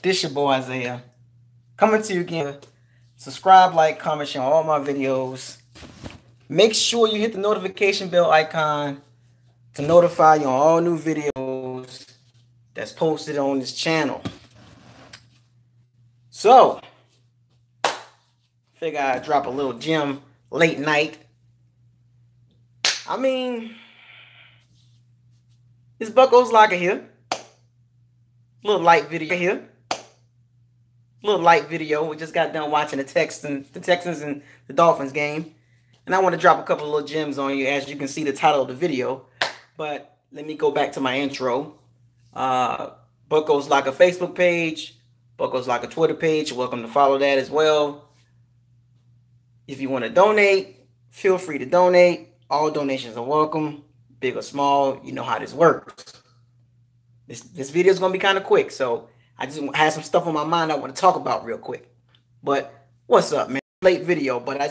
This your boy Isaiah. Coming to you again. Subscribe, like, comment, share all my videos. Make sure you hit the notification bell icon to notify you on all new videos that's posted on this channel. So, figure I'd drop a little gem late night. I mean, it's Bucco's Locker here. Little light video here. Little light video. We just got done watching the Texans and the Dolphins game. And I want to drop a couple of little gems on you, as you can see the title of the video. But let me go back to my intro. Bucco's Locker Facebook page. Bucco's Locker Twitter page. You're welcome to follow that as well. If you want to donate, feel free to donate. All donations are welcome. Big or small, you know how this works. This video is going to be kind of quick, so I just had some stuff on my mind I want to talk about real quick. But what's up, man? Late video, but I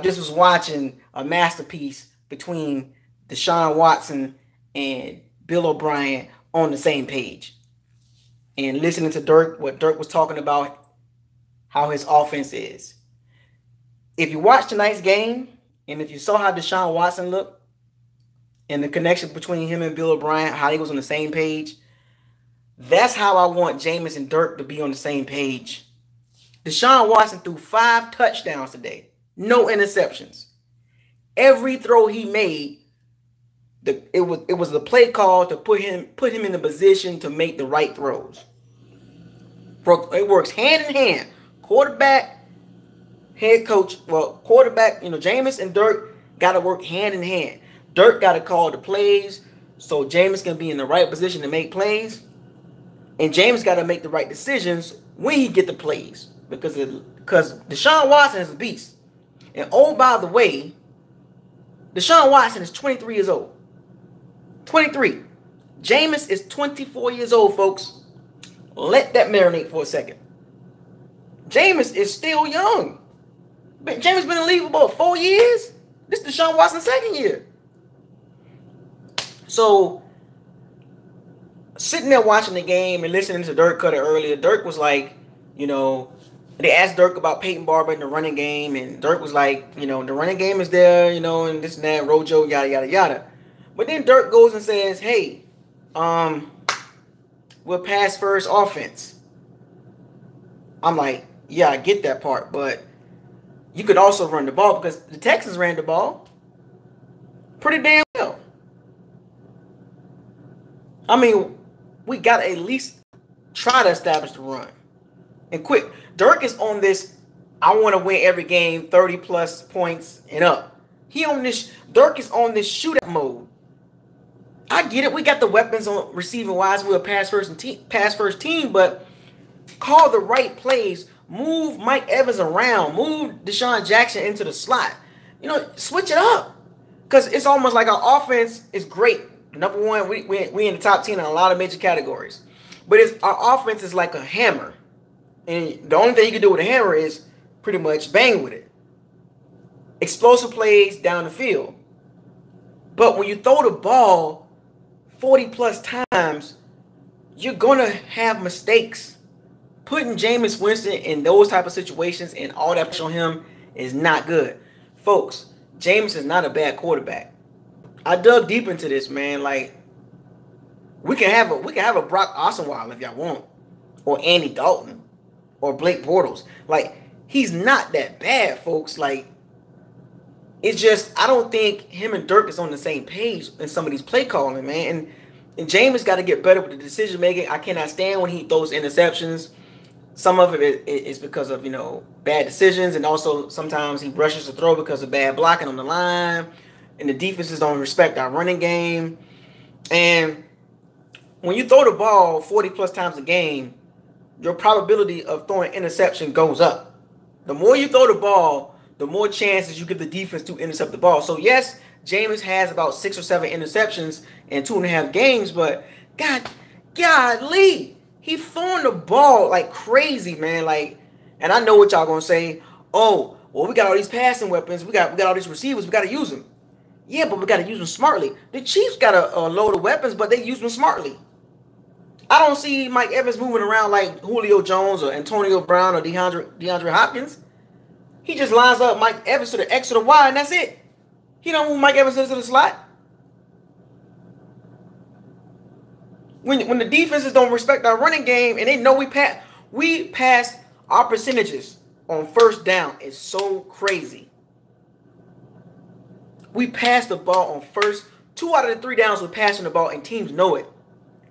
just was watching a masterpiece between Deshaun Watson and Bill O'Brien on the same page. And listening to Dirk, what Dirk was talking about, how his offense is. If you watched tonight's game, and if you saw how Deshaun Watson looked, and the connection between him and Bill O'Brien, how he was on the same page, that's how I want Jameis and Dirk to be on the same page. Deshaun Watson threw 5 touchdowns today. No interceptions. Every throw he made, it was the play call to put him in the position to make the right throws. It works hand in hand. Quarterback, head coach, quarterback, Jameis and Dirk got to work hand in hand. Dirk got to call the plays so Jameis can be in the right position to make plays. And Jameis got to make the right decisions when he get the plays. Because Deshaun Watson is a beast. And oh, by the way, Deshaun Watson is 23 years old. 23. Jameis is 24 years old, folks. Let that marinate for a second. Jameis is still young. Jameis been in the league for about 4 years. This is Deshaun Watson's second year. So, sitting there watching the game and listening to Dirk Cutter earlier, Dirk was like, they asked Dirk about Peyton Barber in the running game, and Dirk was like, the running game is there, and this and that, Rojo, yada, yada, yada. But then Dirk goes and says, hey, we're pass first offense. I'm like, yeah, I get that part, but you could also run the ball because the Texans ran the ball pretty damn well. I mean, we got to at least try to establish the run. And quick, Dirk is on this, I want to win every game, 30-plus points and up. Dirk is on this shootout mode. I get it. We got the weapons on receiving-wise. We're a pass-first team, but call the right plays. Move Mike Evans around. Move Deshaun Jackson into the slot. Switch it up. Because it's almost like our offense is great. Number one, we in the top 10 in a lot of major categories. But our offense is like a hammer. And the only thing you can do with a hammer is pretty much bang with it. Explosive plays down the field. But when you throw the ball 40-plus times, you're going to have mistakes. Putting Jameis Winston in those type of situations and all that pressure on him is not good. Folks, Jameis is not a bad quarterback. I dug deep into this, man. Like, we can have a Brock Osweiler if y'all want, or Andy Dalton, or Blake Bortles. Like, he's not that bad, folks. Like, it's just I don't think him and Dirk is on the same page in some of these play calling, man. And Jameis got to get better with the decision making. I cannot stand when he throws interceptions. Some of it is because of bad decisions, and also sometimes he rushes the throw because of bad blocking on the line. And the defenses don't respect our running game. And when you throw the ball 40-plus times a game, your probability of throwing interception goes up. The more you throw the ball, the more chances you give the defense to intercept the ball. So, yes, Jameis has about 6 or 7 interceptions in 2.5 games, but golly, he throwing the ball like crazy, man. Like, and I know what y'all gonna say. Oh, well, we got all these passing weapons. We got all these receivers. We got to use them. Yeah, but we got to use them smartly. The Chiefs got a load of weapons, but they use them smartly. I don't see Mike Evans moving around like Julio Jones or Antonio Brown or DeAndre Hopkins. He just lines up Mike Evans to the X or the Y, and that's it. He don't move Mike Evans into the slot. When the defenses don't respect our running game and they know we pass our percentages on first down is so crazy. We pass the ball on first. 2 out of the 3 downs we're passing the ball, and teams know it.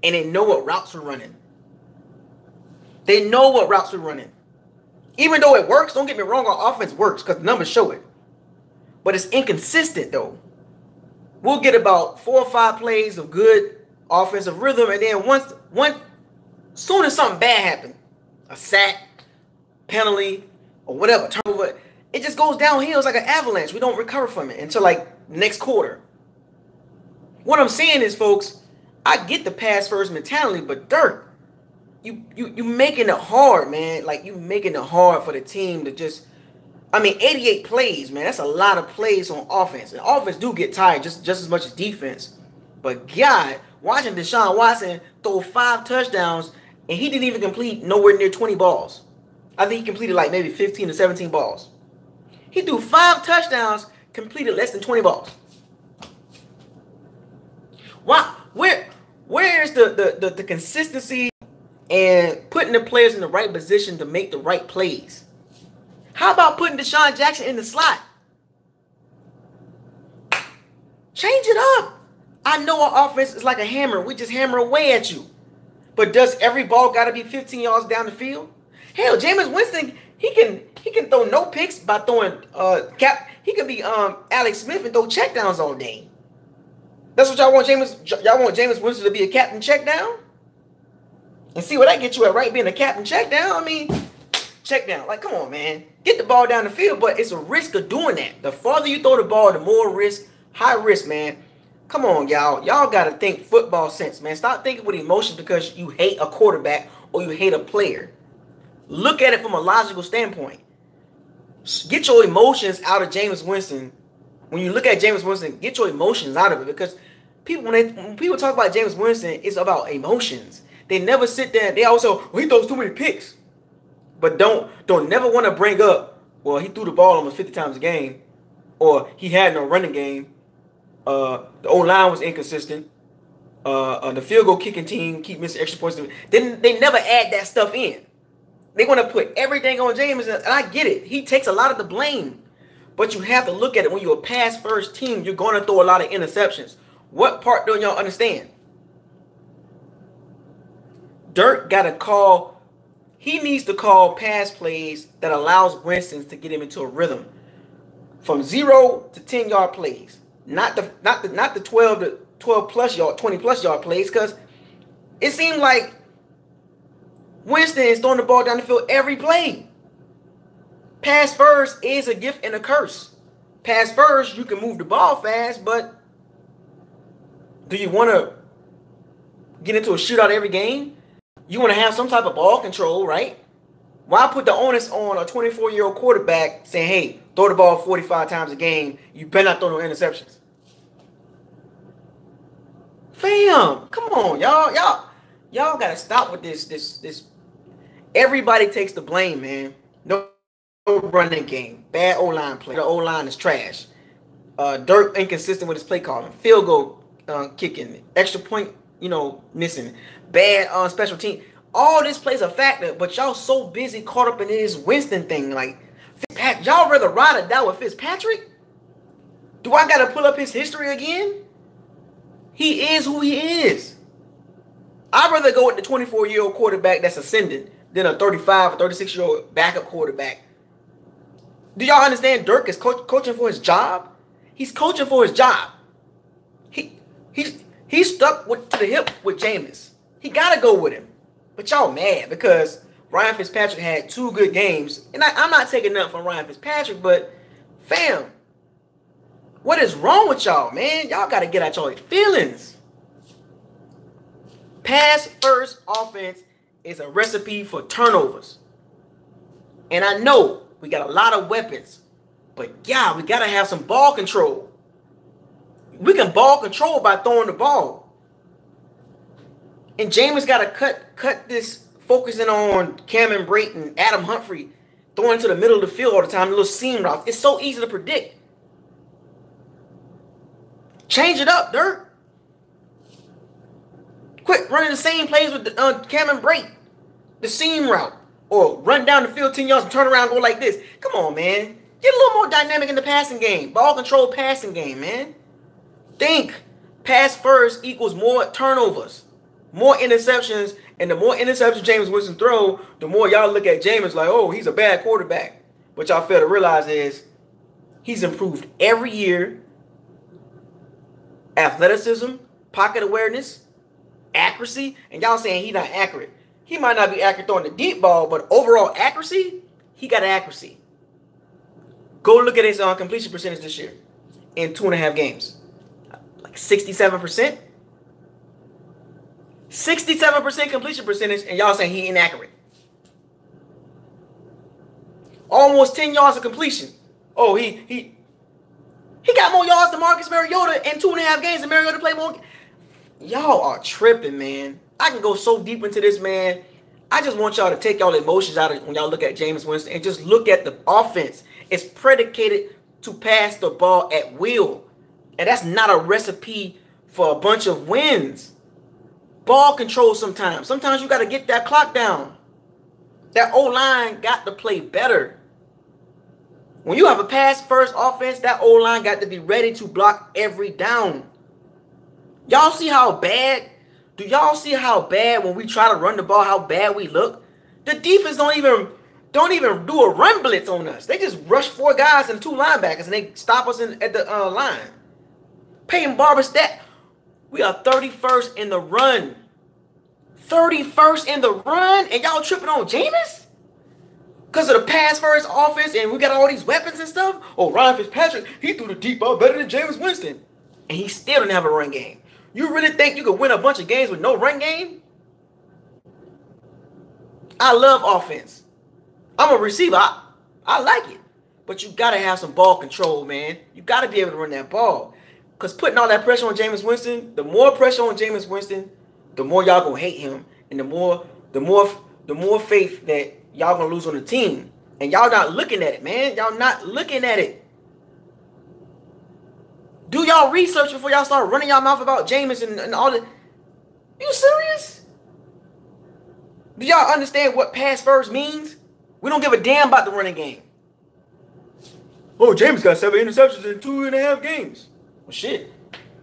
And they know what routes we're running. They know what routes we're running. Even though it works, don't get me wrong, our offense works because the numbers show it. But it's inconsistent, though. We'll get about 4 or 5 plays of good offensive rhythm, and then soon as something bad happens, a sack, penalty, or whatever, turnover, it just goes downhill. It's like an avalanche. We don't recover from it until like next quarter. What I'm saying is, folks, I get the pass first mentality, but Dirk, you making it hard, man. Like, you making it hard for the team to just, 88 plays, man. That's a lot of plays on offense. And offense do get tired just as much as defense. But God, watching Deshaun Watson throw 5 touchdowns, and he didn't even complete nowhere near 20 balls. I think he completed like maybe 15 to 17 balls. He threw 5 touchdowns, completed less than 20 balls. Wow, where's the consistency and putting the players in the right position to make the right plays? How about putting Deshaun Jackson in the slot? Change it up. I know our offense is like a hammer. We just hammer away at you. But does every ball got to be 15 yards down the field? Hell, Jameis Winston, he can throw no picks by throwing he can be Alex Smith and throw checkdowns all day. That's what y'all want Jameis Winston to be a captain checkdown? And see what that gets you at, right? Being a captain checkdown? Check down. Like, come on, man. Get the ball down the field, but it's a risk of doing that. The farther you throw the ball, the more risk, high risk, man. Come on, y'all. Y'all got to think football sense, man. Stop thinking with emotions because you hate a quarterback or you hate a player. Look at it from a logical standpoint. Get your emotions out of Jameis Winston. When you look at Jameis Winston, get your emotions out of it, because when people talk about Jameis Winston, it's about emotions. They never sit there. They always say, well, he throws too many picks. But don't never want to bring up, well, he threw the ball almost 50 times a game, or he had no running game. The O-line was inconsistent. The field goal kicking team keep missing extra points. Then they never add that stuff in. They want to put everything on Jameis, and I get it. He takes a lot of the blame. But you have to look at it. When you're a pass-first team, you're going to throw a lot of interceptions. What part don't y'all understand? Dirk got to call. He needs to call pass plays that allows Winston to get him into a rhythm. From 0 to 10-yard plays. Not the 12 to 12 plus yard, 20 plus yard plays, because it seemed like Winston is throwing the ball down the field every play. Pass first is a gift and a curse. Pass first, you can move the ball fast, but do you want to get into a shootout every game? You want to have some type of ball control, right? Why put the onus on a 24-year-old quarterback saying, hey, throw the ball 45 times a game, you better not throw no interceptions? Fam, come on, y'all got to stop with this. Everybody takes the blame, man. No running game. Bad O-line play. The O-line is trash. Dirk inconsistent with his play calling. Field goal kicking. Extra point, missing. Bad special team. All this plays a factor, but y'all so busy caught up in this Winston thing. Like, y'all rather ride or die with Fitzpatrick? Do I got to pull up his history again? He is who he is. I'd rather go with the 24-year-old quarterback that's ascending than a 35 or 36-year-old backup quarterback. Do y'all understand Dirk is coaching for his job? He's coaching for his job. He's stuck to the hip with Jameis. He got to go with him. But y'all mad because Ryan Fitzpatrick had 2 good games. And I'm not taking nothing from Ryan Fitzpatrick, but fam, what is wrong with y'all, man? Y'all got to get out y'all feelings. Pass first offense is a recipe for turnovers. And I know we got a lot of weapons, but yeah, we got to have some ball control. We can ball control by throwing the ball. And Jameis got to cut this focusing on Cameron Brate and Adam Humphrey throwing to the middle of the field all the time, little seam routes. It's so easy to predict. Change it up, Dirk. Quit running the same plays with Cameron Brate, the seam route, or run down the field 10 yards and turn around and go like this. Come on, man. Get a little more dynamic in the passing game. Ball control passing game, man. Think. Pass first equals more turnovers, more interceptions, and the more interceptions Jameis Winston throw, the more y'all look at Jameis like, oh, he's a bad quarterback. What y'all fail to realize is he's improved every year. Athleticism, pocket awareness, accuracy, and y'all saying he's not accurate. He might not be accurate throwing the deep ball, but overall accuracy, he got accuracy. Go look at his completion percentage this year in 2.5 games. Like 67%. 67% completion percentage, and y'all saying he inaccurate. Almost 10 yards of completion. Oh, he got more yards than Marcus Mariota in 2.5 games, and Mariota played more. Y'all are tripping, man. I can go so deep into this, man. I just want y'all to take y'all emotions out of when y'all look at Jameis Winston and just look at the offense. It's predicated to pass the ball at will. And that's not a recipe for a bunch of wins. Ball control sometimes. Sometimes you got to get that clock down. That O-line got to play better. When you have a pass-first offense, that O-line got to be ready to block every down. Y'all see how bad? Do y'all see how bad when we try to run the ball, how bad we look? The defense don't even do a run blitz on us. They just rush 4 guys and 2 linebackers, and they stop us at the line. Peyton Barber stat. We are 31st in the run. 31st in the run, and y'all tripping on Jameis? Because of the pass-first offense, and we got all these weapons and stuff? Oh, Ryan Fitzpatrick, he threw the deep ball better than Jameis Winston. And he still didn't have a run game. You really think you could win a bunch of games with no run game? I love offense. I'm a receiver. I like it. But you got to have some ball control, man. You got to be able to run that ball. Because putting all that pressure on Jameis Winston, the more pressure on Jameis Winston, the more y'all going to hate him. And the more faith that y'all going to lose on the team. And y'all not looking at it, man. Y'all not looking at it. Do y'all research before y'all start running y'all mouth about Jameis and all that? You serious? Do y'all understand what pass first means? We don't give a damn about the running game. Oh, Jameis got 7 interceptions in 2.5 games. Well, shit.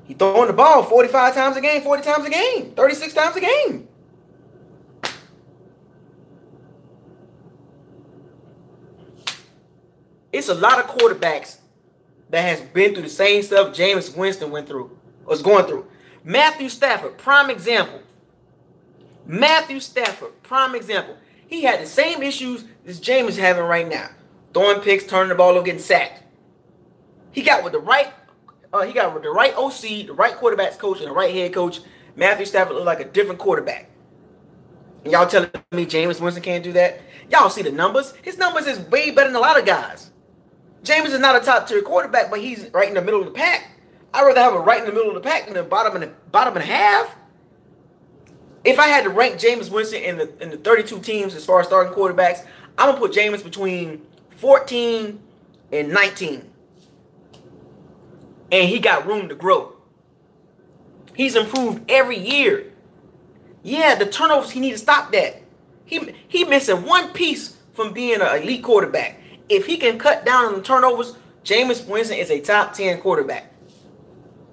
He throwing the ball 45 times a game, 40 times a game, 36 times a game. It's a lot of quarterbacks that has been through the same stuff Jameis Winston was going through. Matthew Stafford, prime example. Matthew Stafford, prime example. He had the same issues as Jameis is having right now. Throwing picks, turning the ball over, getting sacked. He got with the right OC, the right quarterbacks coach, and the right head coach. Matthew Stafford looked like a different quarterback. And y'all telling me Jameis Winston can't do that? Y'all see the numbers? His numbers is way better than a lot of guys. Jameis is not a top-tier quarterback, but he's right in the middle of the pack. I'd rather have a right in the middle of the pack than the bottom and a half. If I had to rank Jameis Winston in the 32 teams as far as starting quarterbacks, I'm going to put Jameis between 14 and 19. And he got room to grow. He's improved every year. Yeah, the turnovers, he need to stop that. He missing one piece from being an elite quarterback. If he can cut down on the turnovers, Jameis Winston is a top 10 quarterback.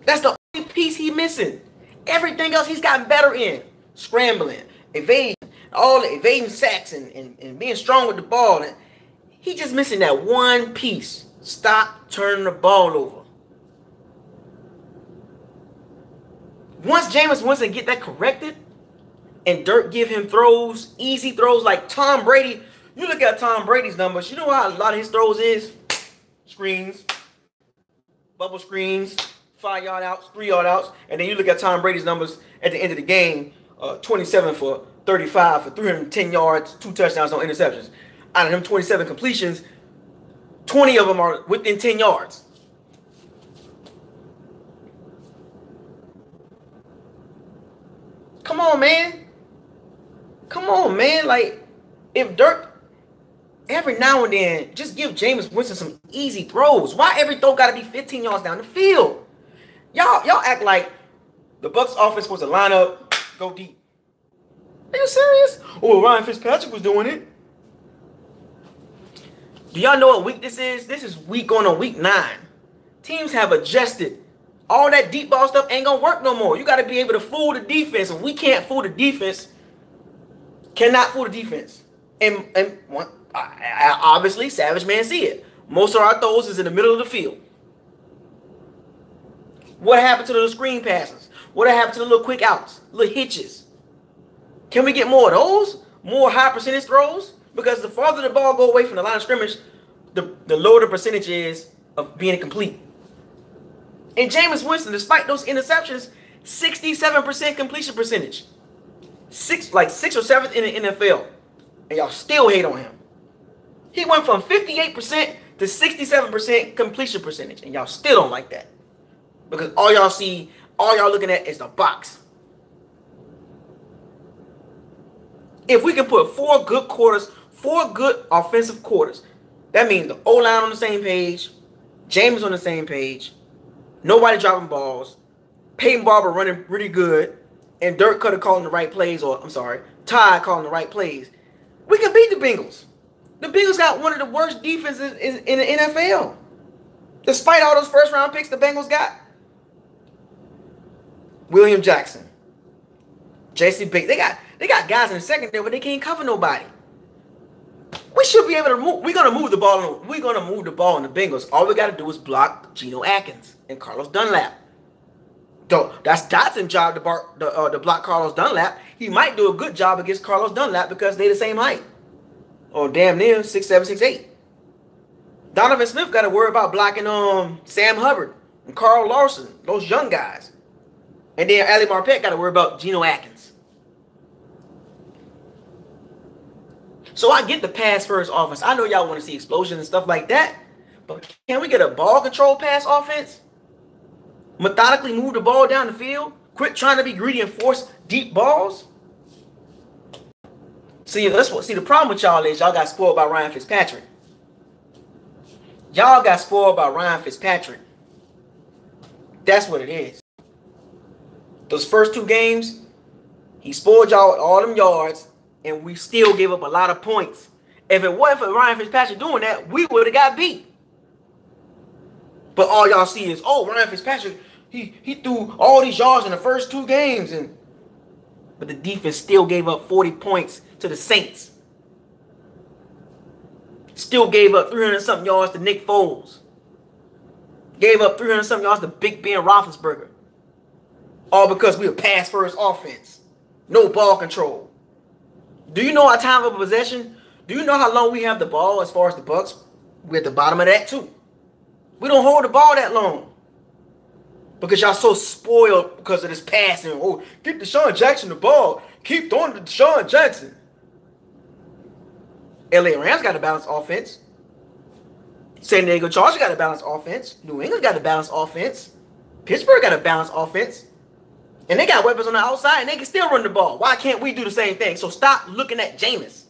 That's the only piece he's missing. Everything else he's gotten better in. Scrambling, evading, all the evading sacks and being strong with the ball. And he just missing that one piece. Stop turning the ball over. Once Jameis Winston get that corrected, and Dirk give him throws, easy throws like Tom Brady. You look at Tom Brady's numbers, you know how a lot of his throws is? Screens, bubble screens, 5-yard outs, 3-yard outs. And then you look at Tom Brady's numbers at the end of the game, 27 for 35 for 310 yards, 2 touchdowns, no interceptions. Out of them 27 completions, 20 of them are within 10 yards. Come on, man. Come on, man. Like, if Dirk, every now and then, just give Jameis Winston some easy throws. Why every throw got to be 15 yards down the field? Y'all act like the Bucs offense supposed to line up, go deep. Are you serious? Oh, Ryan Fitzpatrick was doing it. Do y'all know what week this is? This is going on week 9. Teams have adjusted. All that deep ball stuff ain't going to work no more. You got to be able to fool the defense. And we can't fool the defense. Cannot fool the defense. And obviously, Savage Man see it. Most of our throws is in the middle of the field. What happened to the screen passes? What happened to the little quick outs? Little hitches? Can we get more of those? More high percentage throws? Because the farther the ball go away from the line of scrimmage, the lower the percentage is of being incomplete. And Jameis Winston, despite those interceptions, 67% completion percentage. 6th or 7th in the NFL. And y'all still hate on him. He went from 58% to 67% completion percentage. And y'all still don't like that. Because all y'all looking at is the box. If we can put 4 good quarters, 4 good offensive quarters, that means the O-line on the same page, James on the same page, nobody dropping balls, Peyton Barber running really good, and Dirk Cutter calling the right plays, or I'm sorry, Ty calling the right plays, we can beat the Bengals. The Bengals got one of the worst defenses in the NFL. Despite all those first-round picks the Bengals got. William Jackson, J.C. Bates, they got guys in the secondary, but they can't cover nobody. We should be able to move. We're gonna move the ball. We're gonna move the ball in the Bengals. All we got to do is block Geno Atkins and Carlos Dunlap. Though that's Dotson's job to block Carlos Dunlap. He might do a good job against Carlos Dunlap because they're the same height, or damn near 6'7", 6'8". Donovan Smith got to worry about blocking Sam Hubbard and Carl Lawson, those young guys. And then Ali Marpet got to worry about Geno Atkins. So I get the pass-first offense. I know y'all want to see explosions and stuff like that. But can we get a ball control pass offense? Methodically move the ball down the field? Quit trying to be greedy and force deep balls? See, the problem with y'all is y'all got spoiled by Ryan Fitzpatrick. Y'all got spoiled by Ryan Fitzpatrick. That's what it is. Those first 2 games, he spoiled y'all with all them yards, and we still gave up a lot of points. If it wasn't for Ryan Fitzpatrick doing that, we would have got beat. But all y'all see is, oh, Ryan Fitzpatrick, he threw all these yards in the first 2 games. But the defense still gave up 40 points to the Saints. Still gave up 300-something yards to Nick Foles. Gave up 300-something yards to Big Ben Roethlisberger. All because we a pass-first offense. No ball control. Do you know our time of possession? Do you know how long we have the ball as far as the Bucs? We're at the bottom of that too. We don't hold the ball that long. Because y'all so spoiled because of this passing. Oh, get Deshaun Jackson the ball. Keep throwing to Deshaun Jackson. LA Rams got a balanced offense. San Diego Chargers got a balanced offense. New England got a balanced offense. Pittsburgh got a balanced offense. And they got weapons on the outside, and they can still run the ball. Why can't we do the same thing? So stop looking at Jameis.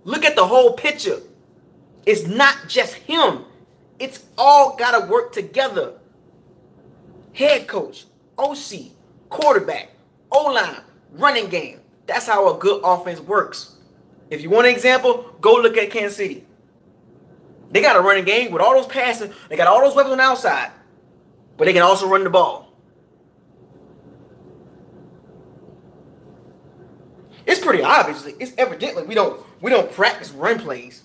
Look at the whole picture. It's not just him. It's all got to work together. Head coach, OC, quarterback, O-line, running game. That's how a good offense works. If you want an example, go look at Kansas City. They got a running game with all those passing. They got all those weapons on the outside. But they can also run the ball. It's pretty obvious. It's evidently we don't practice run plays.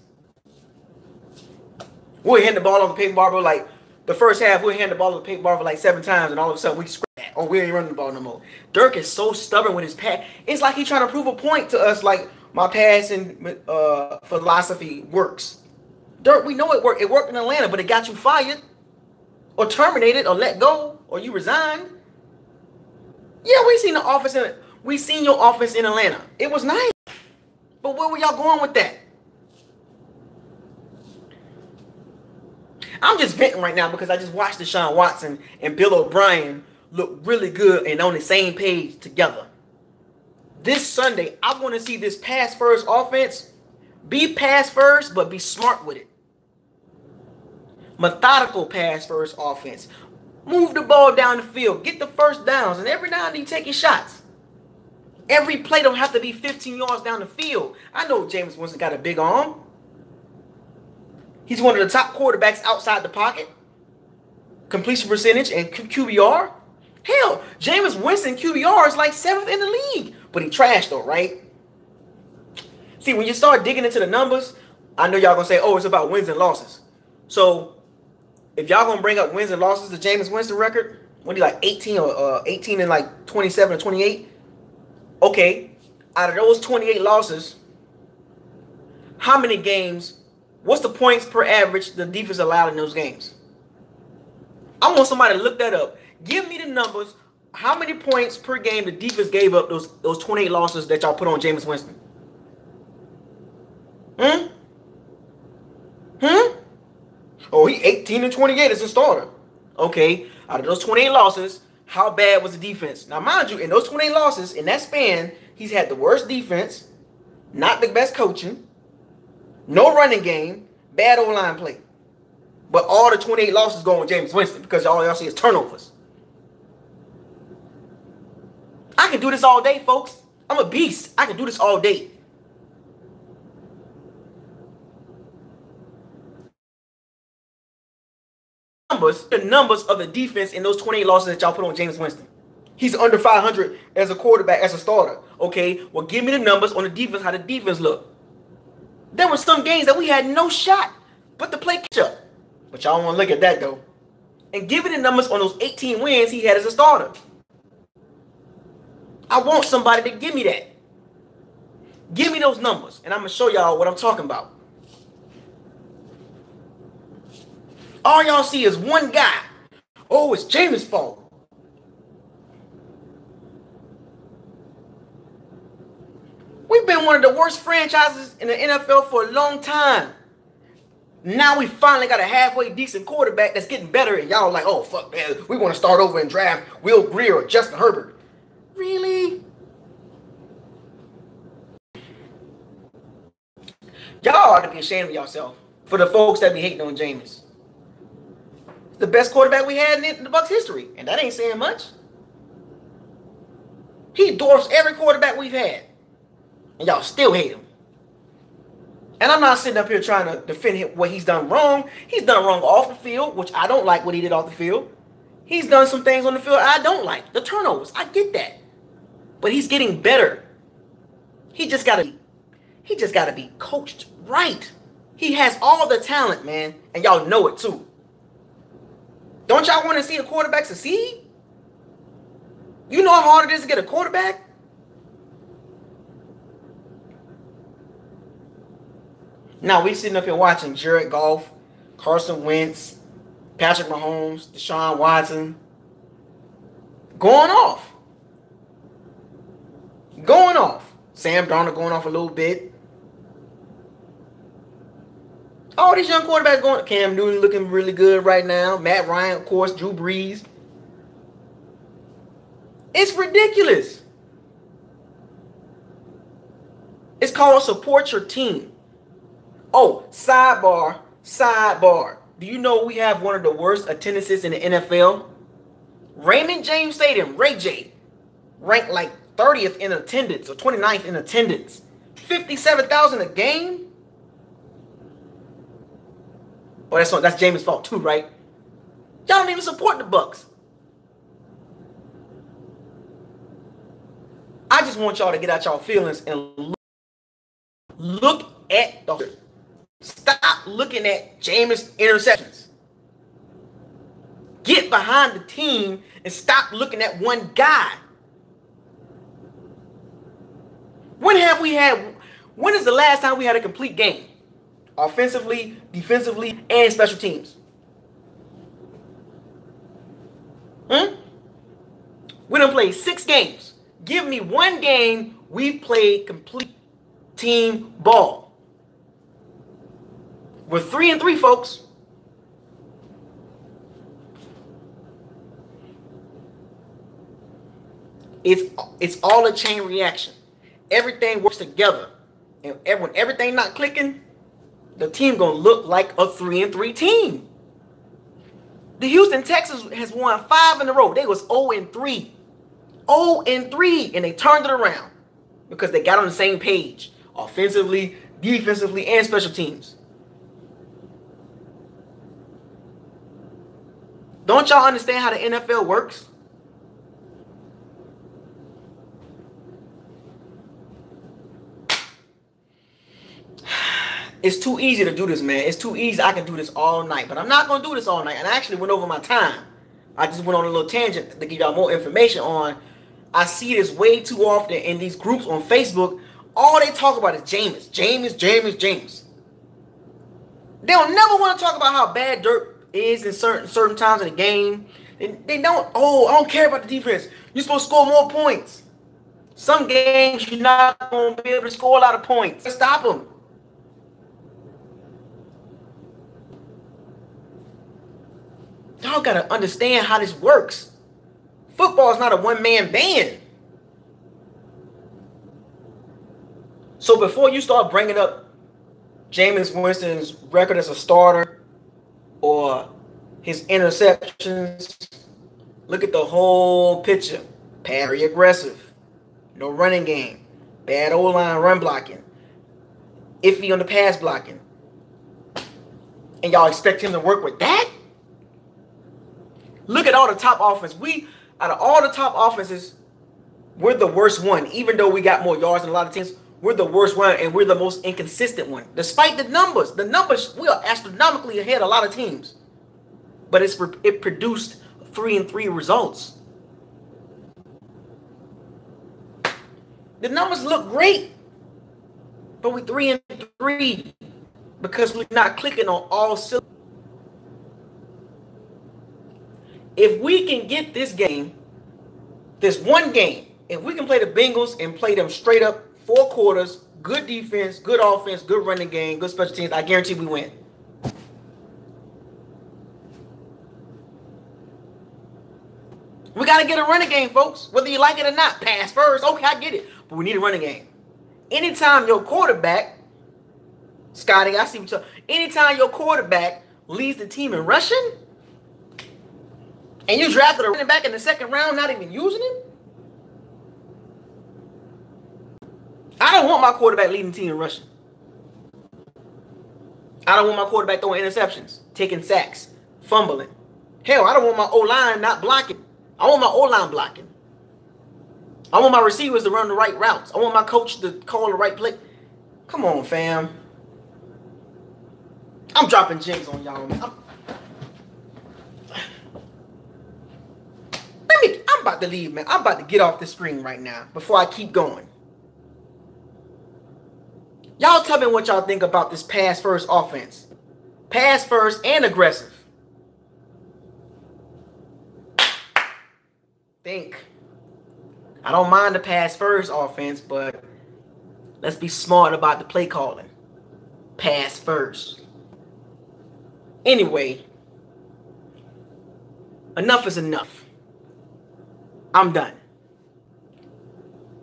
We'll hand the ball on to Peyton Barber like the first half. We'll hand the ball to Peyton Barber like 7 times, and all of a sudden we scrap that. Oh, we ain't running the ball no more. Dirk is so stubborn with his pass. It's like he's trying to prove a point to us. Like my passing philosophy works. Dirk, we know it worked. It worked in Atlanta, but it got you fired, or terminated, or let go, or you resigned. Yeah, we seen your offense in Atlanta. It was nice. But where were y'all going with that? I'm just venting right now because I just watched Deshaun Watson and Bill O'Brien look really good and on the same page together. This Sunday, I want to see this pass first offense. Be pass first, but be smart with it. Methodical pass first offense. Move the ball down the field. Get the first downs. And every now and then you take your shots. Every play don't have to be 15 yards down the field. I know Jameis Winston got a big arm. He's one of the top quarterbacks outside the pocket. Completion percentage and QBR. Hell, Jameis Winston QBR is like 7th in the league. But he trashed though, right? See, when you start digging into the numbers, I know y'all going to say, oh, it's about wins and losses. So, if y'all going to bring up wins and losses, the Jameis Winston record, what do you like, 18 and like 27 or 28? Okay, out of those 28 losses, how many games, what's the points per average the defense allowed in those games? I want somebody to look that up. Give me the numbers. How many points per game the defense gave up those 28 losses that y'all put on Jameis Winston? Oh, he 18 and 28 as a starter. Okay, out of those 28 losses, how bad was the defense? Now, mind you, in those 28 losses, in that span, he's had the worst defense, not the best coaching, no running game, bad O-line play. But all the 28 losses go on Jameis Winston because all y'all see is turnovers. I can do this all day, folks. I'm a beast. I can do this all day. The numbers of the defense in those 28 losses that y'all put on Jameis Winston. He's under 500 as a quarterback, as a starter. Okay, well, give me the numbers on the defense, how the defense look. There were some games that we had no shot but to play catch up. But y'all want to look at that, though. And give me the numbers on those 18 wins he had as a starter. I want somebody to give me that. Give me those numbers, and I'm going to show y'all what I'm talking about. All y'all see is one guy. Oh, it's Jameis' fault. We've been one of the worst franchises in the NFL for a long time. Now we finally got a halfway decent quarterback that's getting better, and y'all like, oh, fuck, man, we want to start over and draft Will Greer or Justin Herbert. Really? Y'all ought to be ashamed of yourself for the folks that be hating on Jameis. The best quarterback we had in the Bucs history, and that ain't saying much. He dwarfs every quarterback we've had, and y'all still hate him. And I'm not sitting up here trying to defend him, what he's done wrong. He's done wrong off the field, which I don't like what he did off the field. He's done some things on the field I don't like. The turnovers, I get that, but he's getting better. He just gotta be coached right. He has all the talent, man, and y'all know it too. Don't y'all want to see a quarterback succeed? You know how hard it is to get a quarterback? Now we sitting up here watching Jared Goff, Carson Wentz, Patrick Mahomes, Deshaun Watson going off. Going off. Sam Darnold going off a little bit. All these young quarterbacks going. Cam Newton looking really good right now. Matt Ryan, of course. Drew Brees. It's ridiculous. It's called support your team. Oh, sidebar. Do you know we have one of the worst attendances in the NFL? Raymond James Stadium, Ray J, ranked like 30th in attendance or 29th in attendance. 57,000 a game? Oh, that's Jameis' fault too, right? Y'all don't even support the Bucs. I just want y'all to get out y'all feelings and look at the. Stop looking at Jameis' interceptions. Get behind the team and stop looking at one guy. When is the last time we had a complete game? Offensively, defensively, and special teams. We done played 6 games. Give me one game we played complete team ball. We're 3-3, folks. It's all a chain reaction. everything works together. And when everything not clicking, the team gonna look like a 3-3 team. The Houston Texans has won 5 in a row. They was 0-3. 0-3, and they turned it around because they got on the same page. Offensively, defensively, and special teams. Don't y'all understand how the NFL works? It's too easy to do this, man. It's too easy. I can do this all night. But I'm not going to do this all night. And I actually went over my time. I just went on a little tangent to give y'all more information on. I see this way too often in these groups on Facebook. All they talk about is Jameis. Jameis. They don't never want to talk about how bad Dirk is in certain times in the game. They don't, I don't care about the defense. You're supposed to score more points. Some games you're not going to be able to score a lot of points. Stop them. Y'all got to understand how this works. Football is not a one-man band. So before you start bringing up Jameis Winston's record as a starter or his interceptions, look at the whole picture. Very aggressive. No running game. Bad O-line run blocking. Iffy on the pass blocking. And y'all expect him to work with that? Look at all the top offense. Out of all the top offenses, we're the worst one. Even though we got more yards than a lot of teams, we're the worst one, and we're the most inconsistent one. Despite the numbers, we are astronomically ahead of a lot of teams. But it produced 3-3 results. The numbers look great, but we're 3-3 because we're not clicking on all cylinders. If we can get this one game, if we can play the Bengals and play them straight up 4 quarters, good defense, good offense, good running game, good special teams, I guarantee we win. We got to get a running game, folks. Whether you like it or not. Pass first. Okay, I get it. But we need a running game. Anytime your quarterback, Scotty, I see what you're talking. Anytime your quarterback leads the team in rushing, and you drafted a running back in the 2nd round, not even using him? I don't want my quarterback leading the team in rushing. I don't want my quarterback throwing interceptions, taking sacks, fumbling. Hell, I don't want my O-line not blocking. I want my O-line blocking. I want my receivers to run the right routes. I want my coach to call the right play. Come on, fam. I'm dropping gems on y'all, man. I'm about to leave, man. I'm about to get off the screen right now before I keep going. Y'all tell me what y'all think about this pass-first offense. Pass-first and aggressive. Think. I don't mind the pass-first offense, but let's be smart about the play calling. Pass first. Anyway, enough is enough. I'm done.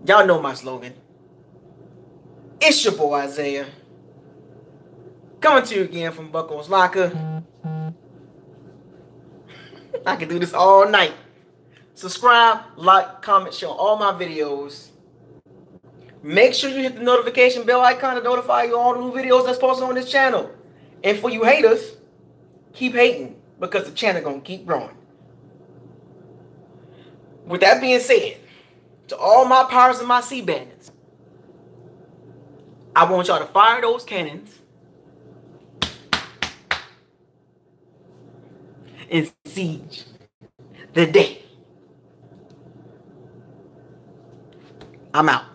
Y'all know my slogan. It's your boy Isaiah. Coming to you again from Bucco's Locker. I can do this all night. Subscribe, like, comment, share all my videos. Make sure you hit the notification bell icon to notify you all the new videos that's posted on this channel. And for you haters, keep hating because the channel gonna keep growing. With that being said, to all my pirates and my sea bandits, I want y'all to fire those cannons and siege the day. I'm out.